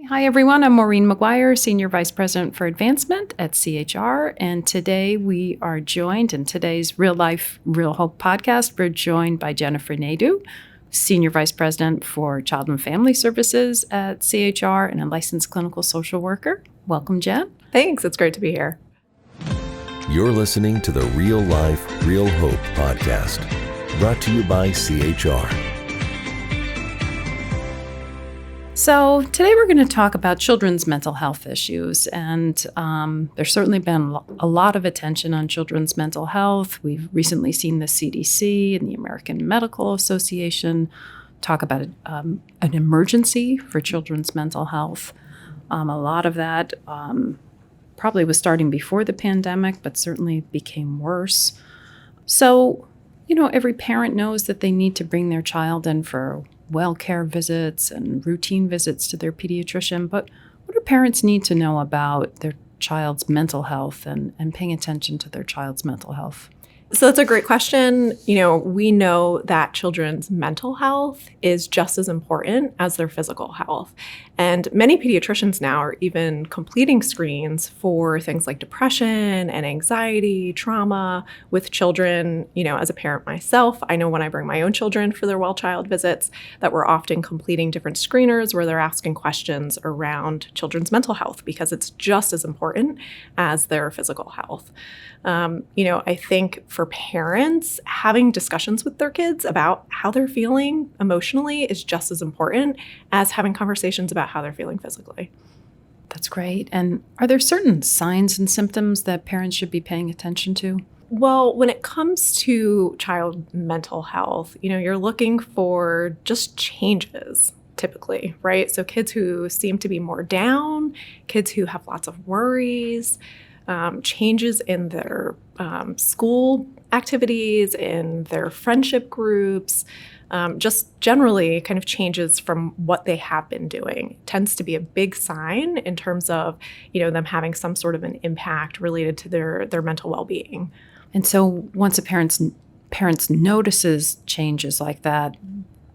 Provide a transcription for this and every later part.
Hi, everyone. I'm Maureen McGuire, Senior Vice President for Advancement at CHR. And today we are joined in today's Real Life, Real Hope podcast. We're joined by Jennifer Nadeau, Senior Vice President for Child and Family Services at CHR and a licensed clinical social worker. Welcome, Jen. Thanks. It's great to be here. You're listening to the Real Life, Real Hope podcast, brought to you by CHR. So today we're going to talk about children's mental health issues, and there's certainly been a lot of attention on children's mental health. We've recently seen the CDC and the American Medical Association talk about an emergency for children's mental health. A lot of that probably was starting before the pandemic, but certainly became worse. So, every parent knows that they need to bring their child in for well care visits and routine visits to their pediatrician, but what do parents need to know about their child's mental health and paying attention to their child's mental health? So that's a great question. We know that children's mental health is just as important as their physical health. And many pediatricians now are even completing screens for things like depression and anxiety, trauma with children. As a parent myself, I know when I bring my own children for their well child visits that we're often completing different screeners where they're asking questions around children's mental health because it's just as important as their physical health. I think for parents, having discussions with their kids about how they're feeling emotionally is just as important as having conversations about how they're feeling physically. That's great. And are there certain signs and symptoms that parents should be paying attention to? Well, when it comes to child mental health, you're looking for just changes typically, right? So kids who seem to be more down, kids who have lots of worries, changes in their school activities, in their friendship groups, just generally kind of changes from what they have been doing. It tends to be a big sign in terms of, them having some sort of an impact related to their mental well-being. And so once a parents notices changes like that,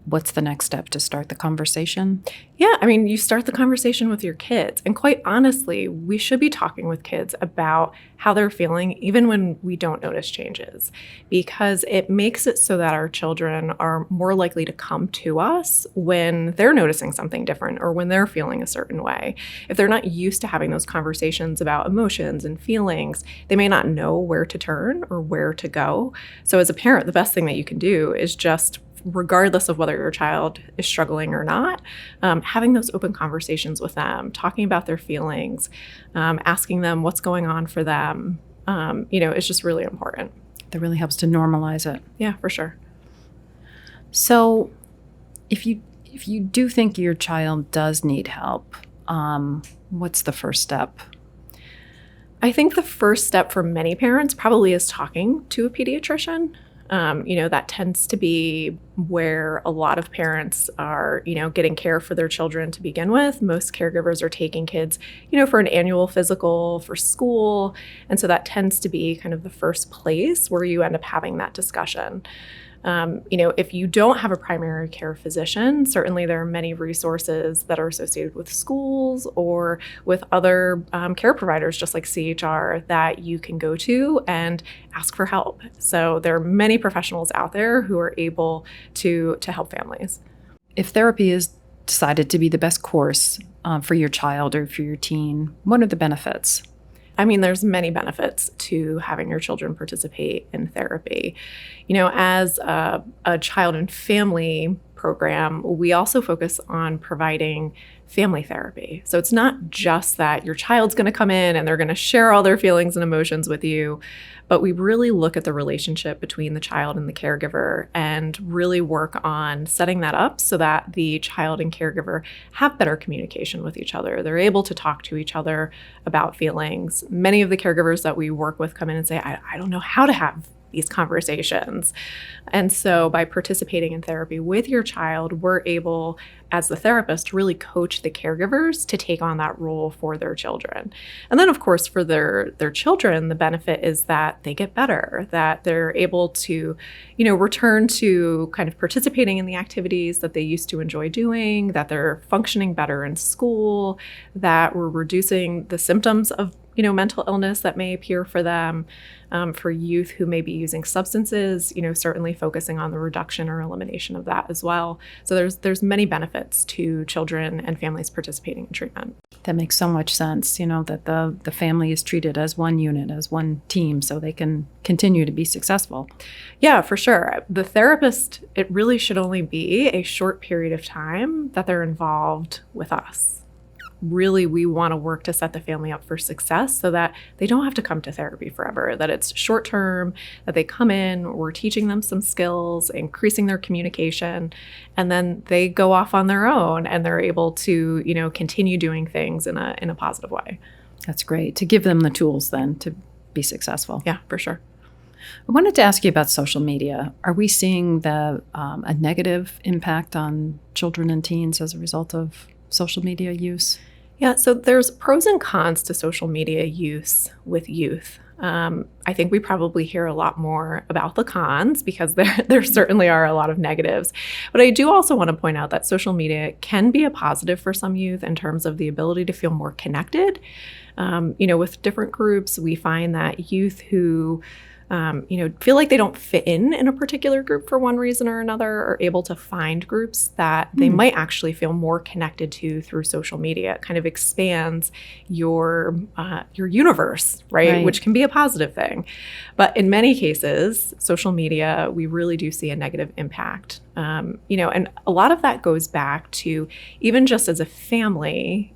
what's the next step to start the conversation? Yeah, you start the conversation with your kids. And quite honestly, we should be talking with kids about how they're feeling even when we don't notice changes, because it makes it so that our children are more likely to come to us when they're noticing something different or when they're feeling a certain way. If they're not used to having those conversations about emotions and feelings, they may not know where to turn or where to go. So as a parent, the best thing that you can do is just, regardless of whether your child is struggling or not, having those open conversations with them, talking about their feelings, asking them what's going on for them, is just really important. That really helps to normalize it. Yeah, for sure. So if you do think your child does need help, what's the first step? I think the first step for many parents probably is talking to a pediatrician. That tends to be where a lot of parents are, getting care for their children to begin with. Most caregivers are taking kids, for an annual physical, for school. And so that tends to be kind of the first place where you end up having that discussion. If you don't have a primary care physician, certainly there are many resources that are associated with schools or with other care providers, just like CHR, that you can go to and ask for help. So there are many professionals out there who are able to help families. If therapy is decided to be the best course for your child or for your teen, what are the benefits? There's many benefits to having your children participate in therapy. As a child and family program, we also focus on providing family therapy. So it's not just that your child's going to come in and they're going to share all their feelings and emotions with you, but we really look at the relationship between the child and the caregiver and really work on setting that up so that the child and caregiver have better communication with each other. They're able to talk to each other about feelings. Many of the caregivers that we work with come in and say, I don't know how to have these conversations. And so by participating in therapy with your child, we're able, as the therapist, to really coach the caregivers to take on that role for their children. And then, of course, for their children, the benefit is that they get better, that they're able to, return to kind of participating in the activities that they used to enjoy doing, that they're functioning better in school, that we're reducing the symptoms of mental illness that may appear for them. For youth who may be using substances, certainly focusing on the reduction or elimination of that as well. So there's many benefits to children and families participating in treatment. That makes so much sense, that the family is treated as one unit, as one team, so they can continue to be successful. Yeah, for sure. The therapist, it really should only be a short period of time that they're involved with us. Really, we want to work to set the family up for success so that they don't have to come to therapy forever, that it's short term, that they come in, we're teaching them some skills, increasing their communication, and then they go off on their own and they're able to, continue doing things in a positive way. That's great. To give them the tools then to be successful. Yeah, for sure. I wanted to ask you about social media. Are we seeing a negative impact on children and teens as a result of social media use? Yeah, so there's pros and cons to social media use with youth. I think we probably hear a lot more about the cons because there certainly are a lot of negatives. But I do also want to point out that social media can be a positive for some youth in terms of the ability to feel more connected. With different groups, we find that youth who feel like they don't fit in a particular group for one reason or another, are able to find groups that they might actually feel more connected to through social media. It kind of expands your universe, right? Which can be a positive thing. But in many cases, social media, we really do see a negative impact. And a lot of that goes back to even just as a family,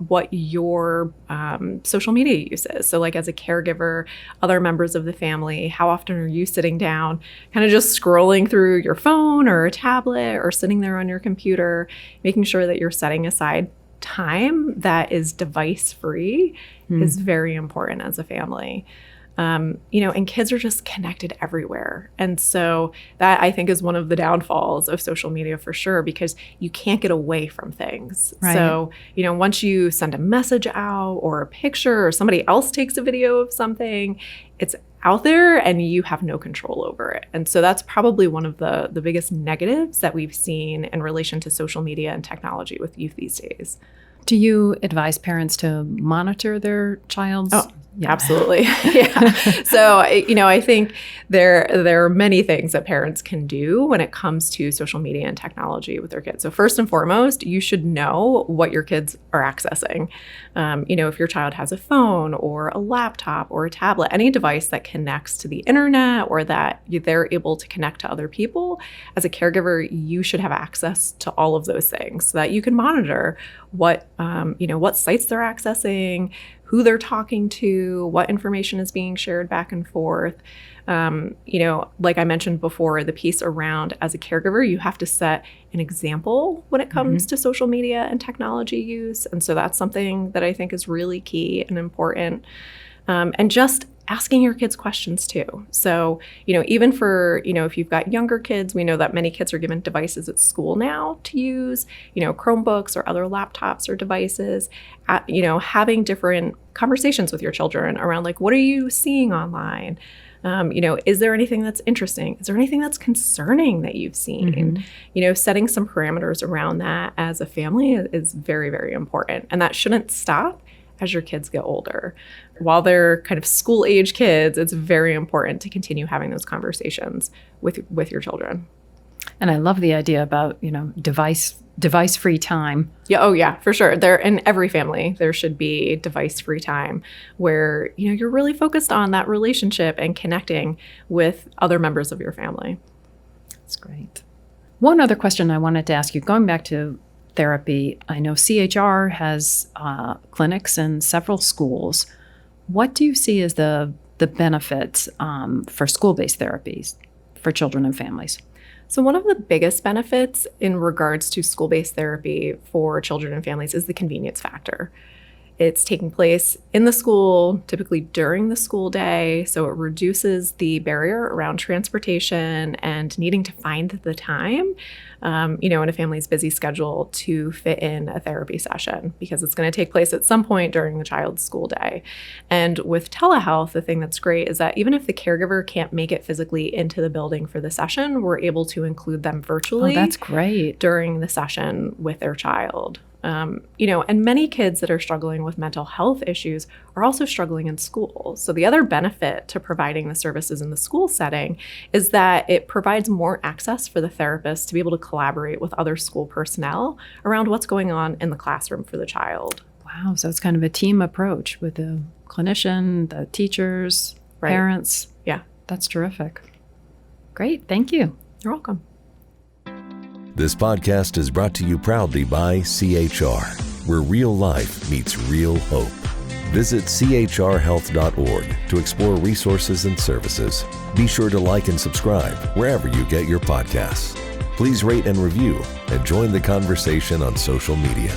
what your social media use is. So like as a caregiver, other members of the family, how often are you sitting down, kind of just scrolling through your phone or a tablet or sitting there on your computer, making sure that you're setting aside time that is device free is very important as a family. And kids are just connected everywhere. And so that I think is one of the downfalls of social media for sure, because you can't get away from things. Right. So, once you send a message out or a picture or somebody else takes a video of something, it's out there and you have no control over it. And so that's probably one of the biggest negatives that we've seen in relation to social media and technology with youth these days. Do you advise parents to monitor their child's? Oh, yeah. Absolutely. Yeah. So, I think there are many things that parents can do when it comes to social media and technology with their kids. So first and foremost, you should know what your kids are accessing. If your child has a phone or a laptop or a tablet, any device that connects to the internet or that they're able to connect to other people, as a caregiver, you should have access to all of those things so that you can monitor what sites they're accessing, who they're talking to, what information is being shared back and forth. Like I mentioned before, the piece around as a caregiver, you have to set an example when it comes to social media and technology use. And so that's something that I think is really key and important. And just asking your kids questions too. So, even for, if you've got younger kids, we know that many kids are given devices at school now to use, Chromebooks or other laptops or devices, having different conversations with your children around like, what are you seeing online? Is there anything that's interesting? Is there anything that's concerning that you've seen? Setting some parameters around that as a family is very, very important. And that shouldn't stop as your kids get older. While they're kind of school age kids, it's very important to continue having those conversations with your children. And I love the idea about, device-free time. Yeah, oh yeah, for sure. There in every family, there should be device-free time where, you're really focused on that relationship and connecting with other members of your family. That's great. One other question I wanted to ask you, going back to therapy, I know CHR has clinics in several schools. What do you see as the benefits for school-based therapies for children and families? So one of the biggest benefits in regards to school-based therapy for children and families is the convenience factor. It's taking place in the school, typically during the school day. So it reduces the barrier around transportation and needing to find the time, in a family's busy schedule to fit in a therapy session, because it's going to take place at some point during the child's school day. And with telehealth, the thing that's great is that even if the caregiver can't make it physically into the building for the session, we're able to include them virtually. Oh, that's great. During the session with their child. And many kids that are struggling with mental health issues are also struggling in school. So the other benefit to providing the services in the school setting is that it provides more access for the therapist to be able to collaborate with other school personnel around what's going on in the classroom for the child. Wow. So it's kind of a team approach with the clinician, the teachers, Right. parents. Yeah. That's terrific. Great. Thank you. You're welcome. This podcast is brought to you proudly by CHR, where real life meets real hope. Visit chrhealth.org to explore resources and services. Be sure to like and subscribe wherever you get your podcasts. Please rate and review and join the conversation on social media.